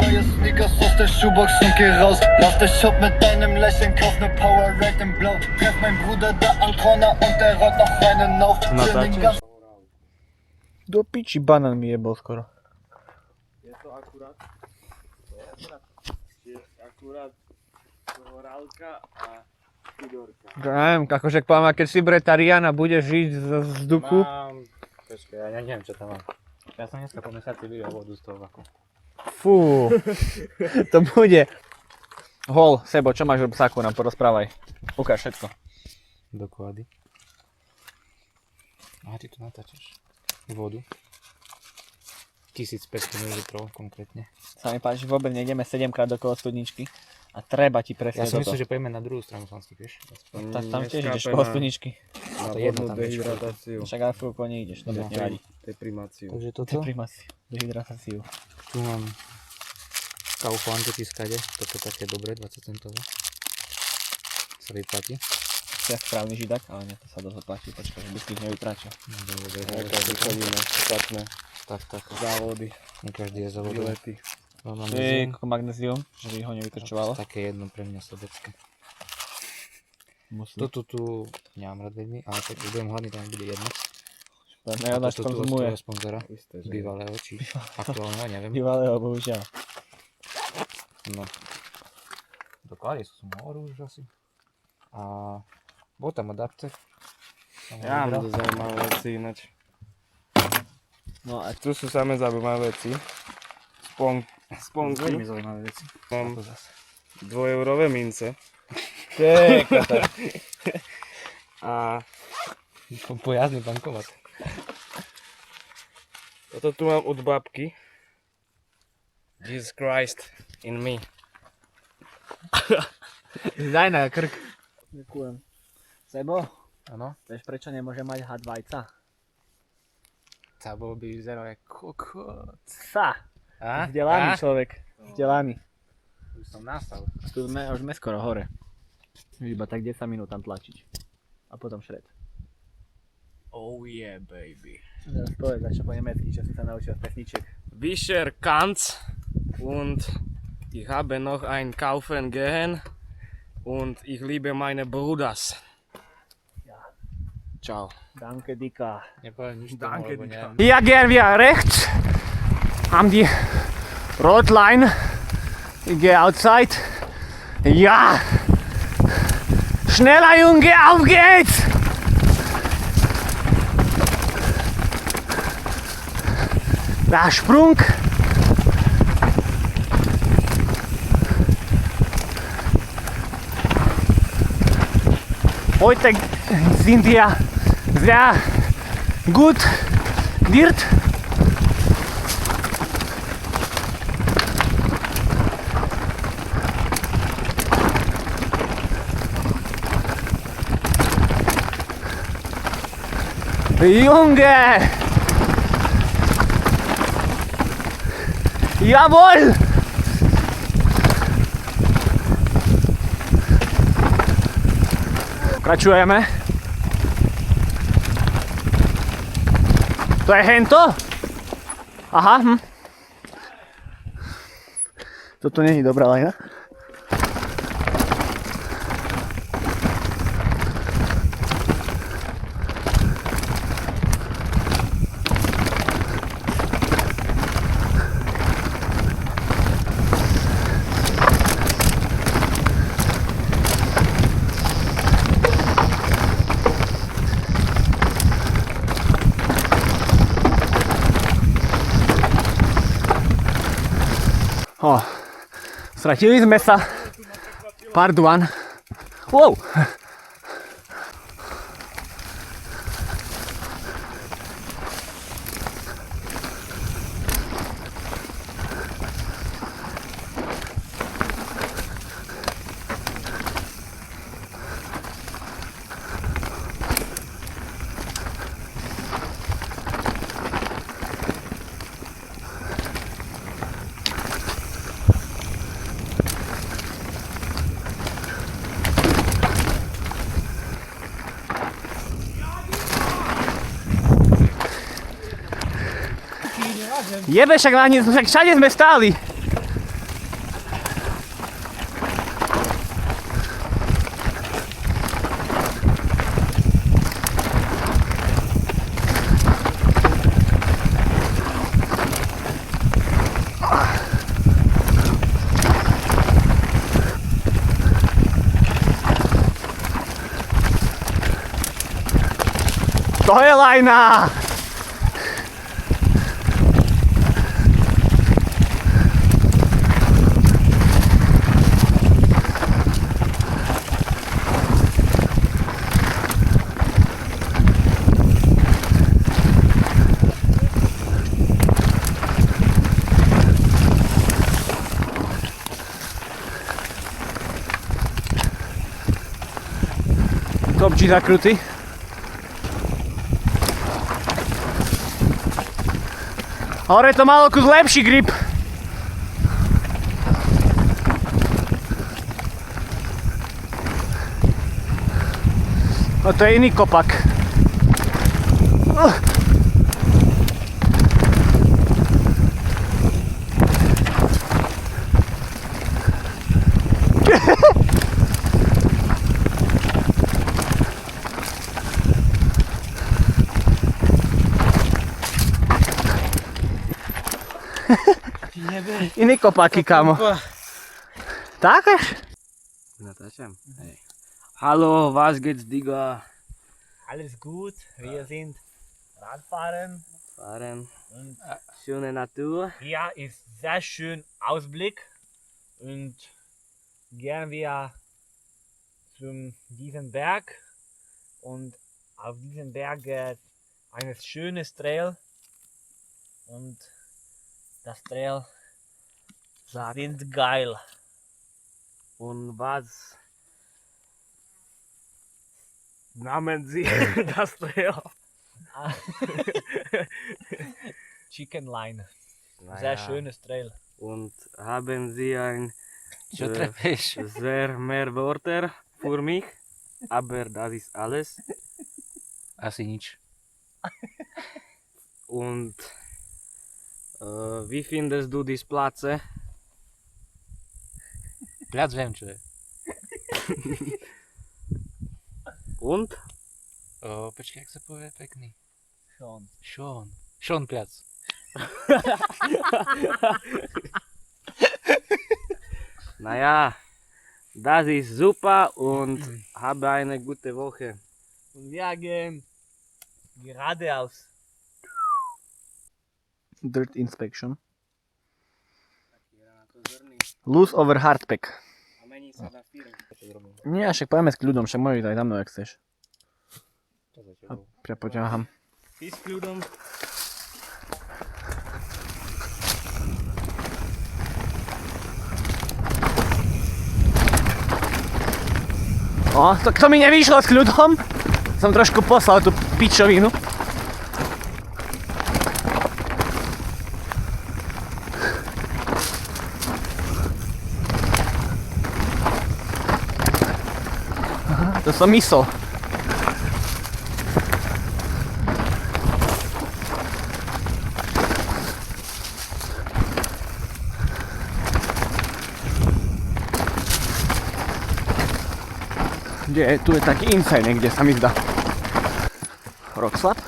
neue Sneakers aus der Schuhbox und geh raus. Lauf der Shop mit deinem Lächeln, kauf ne Power Red in Blau. Treff mein Bruder da am Corner und der rollt noch einen auf. Do piči, banán mi jebol skoro. Je to akurát horálka a Fidorka. Neviem, akože keď si Bretariana bude žiť z vzduchu. Počkaj, ja neviem čo tam mám. Ja som dneska po mesiaci vylial vodu z toho vaku. Fú, to bude. Hol, Sebo, čo máš v saku, nám porozprávaj. Ukáž všetko. Doklady. A ty tu natáčaš vodu. 1500 ml konkrétne. Sa mi páči, vôbec nejdeme 7 krát okolo studničky a treba ti presne Ja som toto. myslel, že pojeme na druhú stranu Slanský, vieš? Tam tiež ideš okolo studničky. Na vodnú dehydratáciu. Však aj fú, neideš, dobre, nevadí. Deprimáciu. Takže toto. Deprimáciu, dehydratáciu. Tu mám Kaufland tiskade. Toto je také dobré, 20 centové. Sa vyplatí. Si správny židak, ale nie, to sa dosť oplatí, počkaj, že by si ich nevytráčal. Každý chodíme, špatné Tak. závody, Nie každý je závodov. výlety. Mám To je magnézium. ako magnézium, že by ho nevykrčovalo. Také jedno pre mňa sobecké. Musí. Toto tu nemám rád veľmi, ale keď budem hladný, tam bude jedno. Nehodáš Toto tu od konzumuje. tvojho sponzora, Isté, že bývalého, či aktuálneho, neviem. Bývalého, bohužiaľ. No. Doklady sú moru už asi. A bol tam adapter. Ja mám to zaujímavé veci ináč. No a Tu sú samé zaujímavé veci. Sponky. Veľmi zaujímavé veci. Mám To zase. 2-eurové mince. A Pojazdný bankomat. toto tu mám od babky. Jesus Christ in me. daj na krk. Ďakujem. Sebo, Áno. vieš prečo nemôže mať had vajca? To bolo by vyzeralo jak kokot. Sa! Vzdelaný človek. Vzdelaný. Už som nastal. Tu už sme skoro hore. Iba tak 10 minút tam tlačiť. A potom šred. Oh yeah, baby. Teraz povedz, čo po nemecky, čo si sa naučil z pesničiek. Wischer Kanz und ich habe noch ein Kaufen gehen und ich liebe meine Bruders. Ja. Ciao. Danke, Dika. Nepoviem nič tomu, Danke, lebo Dika. neviem. Ja gehen wir rechts an die Rotline. Ich gehe outside. Ja! Schneller, Junge, auf geht's! Der Sprung. Heute sind wir sehr gut wird. Junge! Jawohl! Pokračujeme. To je hento? Aha, Toto není dobrá lajna. Stratili sme sa. Pardon. Wow. Jebe, však všade sme stáli. To je lajna! Kopčí zakrutý. Hore to malo kus lepší grip. No to je iný kopak. Iný kopaky, kámo. Tak až? Natáčam? Hej. Hallo, was geht's, Digga? Alles gut, wir sind Radfahren. Fahren. Schöne Natur. Hier ist sehr schön Ausblick und gehen wir zu diesem Berg und auf diesem Berg geht ein schönes Trail und das Trail sind geil. Und was nahmen Sie das Trail? Chicken Line. Naja. Sehr schönes Trail. Und haben Sie ein Čo trepeš? sehr mehr Wörter für mich? Aber das ist alles. Asi nič. Und wie findest du die Plätze? Plac viem, čo je. Und? Počkaj, jak sa povie pekný. Sean. Sean Plac. Naja, das ist super und habe eine gute Woche. Und wir gehen geradeaus. Dirt inspection. Loose over hardpack. Nie, však pojeme s kľudom, však môžeš aj za mnou, jak chceš. A prepoťahám. Ty s kľudom. O, to mi nevyšlo s kľudom. Som trošku poslal tú pičovinu. To som myslel. Tu je taký inside niekde, sa mi zdá. Rockslap.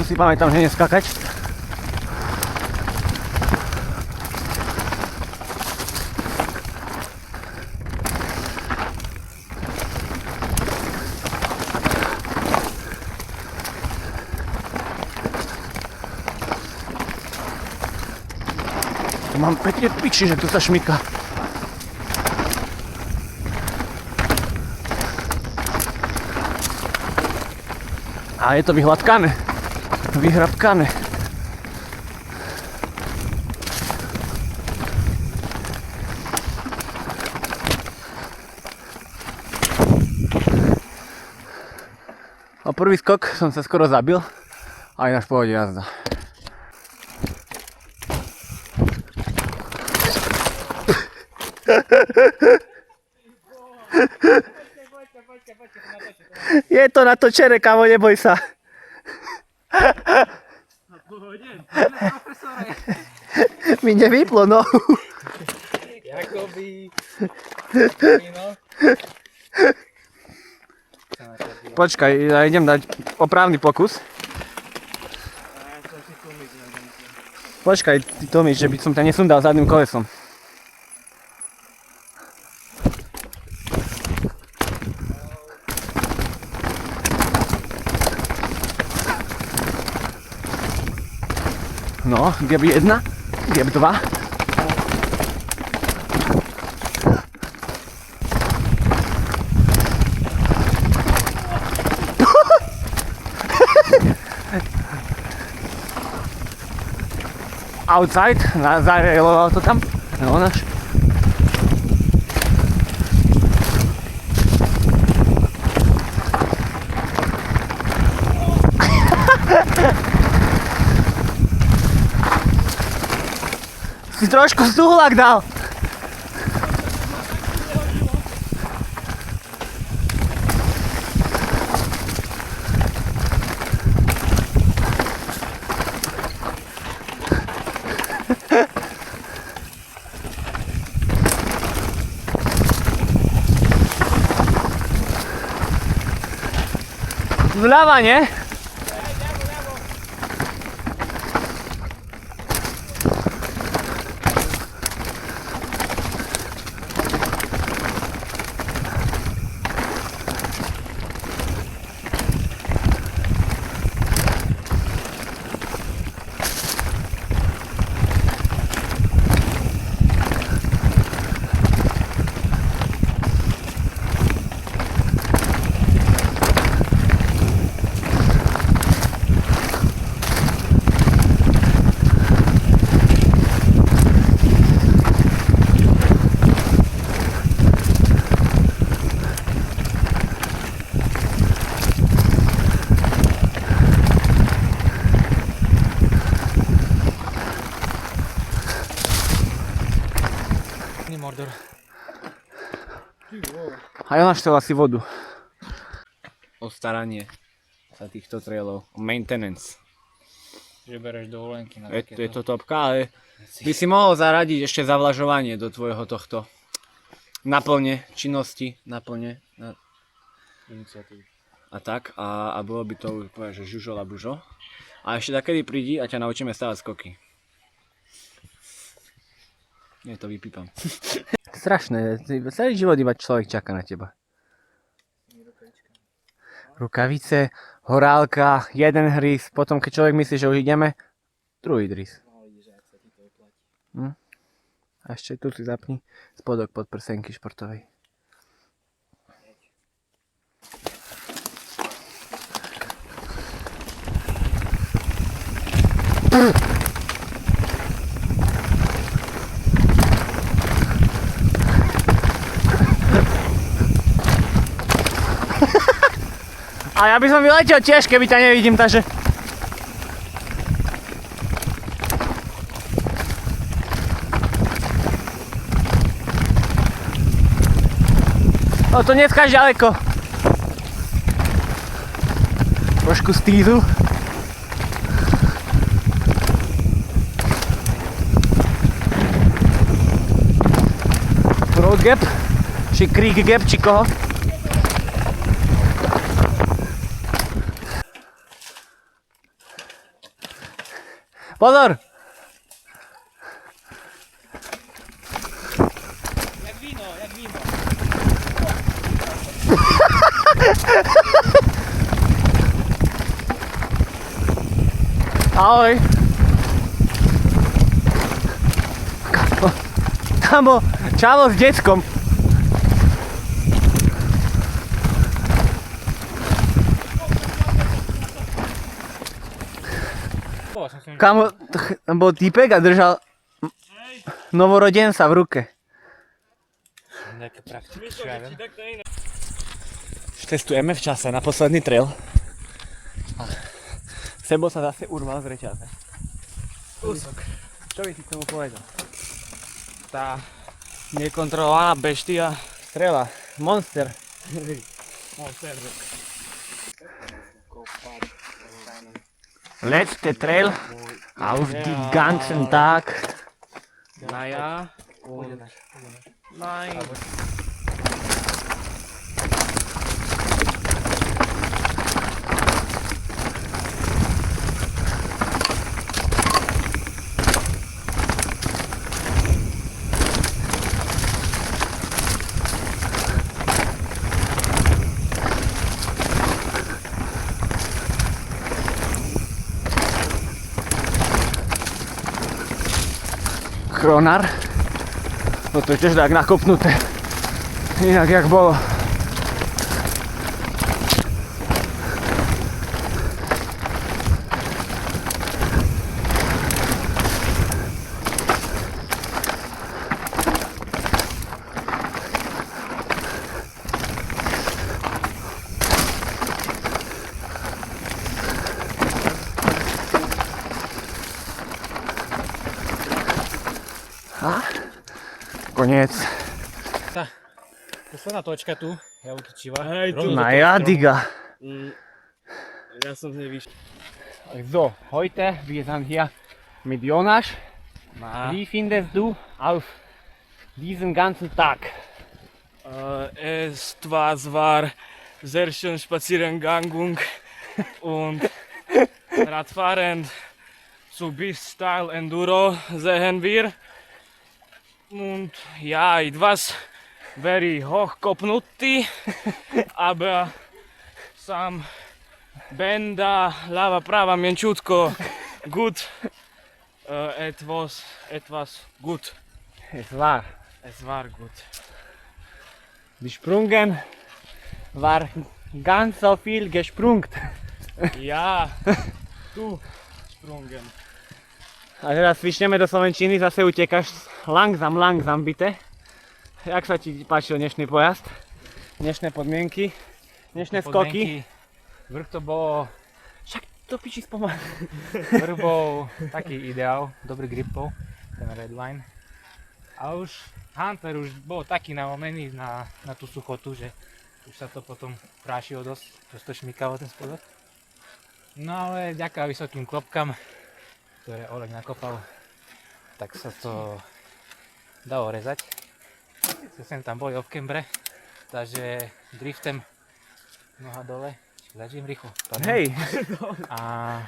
Si pamätám, že neskakať. Tu mám pekne piči, že tu sa šmyká. A je to vyhladkané. Vyhrabkané. A prvý skok som sa skoro zabil, a ináč v pohode jazda. Je to natočené, kamo, neboj sa. Mi nevyplo, no. Jakoby. Počkaj, ja idem dať opravný pokus. Počkaj, ty Tomi, že by som ťa nesundal zadným kolesom. No, gap 1, gap 2. Outside, zareloval to tam. No, náš. Si trošku súhlak dal. Zľava, nie? Mordor. A ja naštel asi vodu. O staranie sa týchto trailov. O maintenance. Že bereš dovolenky na Je to topka, ale by si mohol zaradiť ešte zavlažovanie do tvojho tohto naplne činnosti, naplne iniciatívy. a tak. A bolo by to úplne, že žužo a bužo. A ešte takedy prídi a ťa naučíme stavať skoky. Nie, to vypípam. Strašné, celý život iba človek čaká na teba. Rukavice, horálka, jeden hryz, potom keď človek myslí, že už ideme, druhý hryz. A ešte tu si zapni spodok podprsenky športovej. A ja by som vyletel tiež, keby ťa nevidím, takže... No to neskáš ďaleko. Trošku stízu. Road gap, či creek gap, či koho. Pozor! Jak víno, jak víno. Ahoj! Kamo, čavo s deckom. Kamo, tam bol týpek a držal novorodenca v ruke. Nejaké praktiky, čo ja viem. Testujeme v čase na posledný trail. Sebo sa zase urval z reťaze. Kúsok. Čo by si k tomu povedal? Tá nekontrolovaná beštia. Strela, monster. letzte Trail auf den ganzen Tag. Naja, und nein. Chronar. No to tiež tak nakopnuté. Inak jak bolo. Koniec. Posledná točka tu, Jaukičiva. Hej, tu. Naja, Digga. Ja som z nej vyšiel. So, heute wir sind hier mit Jonas. Wie findest du auf diesen ganzen Tag? Es war sehr schön Spaziergang und Radfahren zu bis Style Enduro sehen wir. Und ja, etwas very hochkopnutý, aber sam benda, ľava, práva, mienčutko, gut, etwas gut. Es war. Es war gut. Gesprungen war ganz so viel gesprungt. Ja, tu sprungen. A teraz svičneme do Slovenčiny, zase utekáš langsam, bite. Jak sa ti páčil dnešný pojazd? Dnešné podmienky? Dnešné skoky? Vrch to bolo, Však to piči spomal. vrch bol taký ideál, dobrý grip bol, ten redline. A už Hunter už bol taký nalomený na tú suchotu, že už sa to potom prášilo dosť to šmykalo ten spodok. No ale vďaka vysokým klopkám, ktoré Oleg nakopal, tak sa to dalo rezať. Sem tam boli off-cambre, takže driftem noha dole, začím rýchlo. Hej! A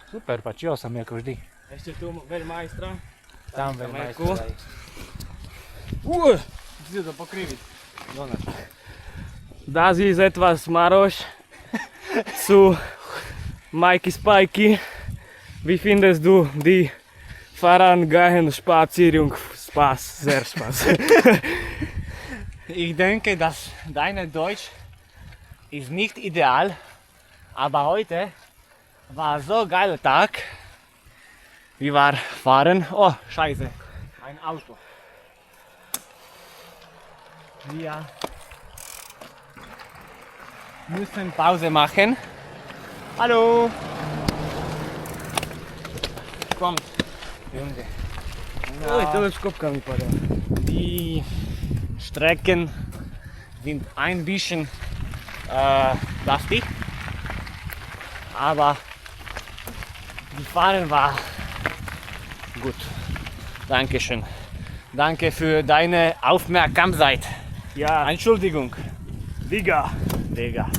super, páčilo sa mi ako vždy. Ešte tu Veľmajstra. Tam kamerku. veľmi aj. Musíte to pokriviť. Das ist etwas Maroš zu Mikey Spikey. Wie findest du die Fahrradgehen-Spazierung? Spaß, sehr Spaß. Ich denke, dass deine Deutsch ist nicht ideal, aber heute war so geiler Tag. Wir waren fahren. Oh, Scheiße. Ein Auto. Wir müssen Pause machen. Hallo. Kommt. Junge. Oj, to už kopka vypadá. Die Strecken sind ein bisschen lastig, aber die Fahren war gut. Dankeschön. Danke für deine Aufmerksamkeit. Ja, Entschuldigung. Digga. Digga.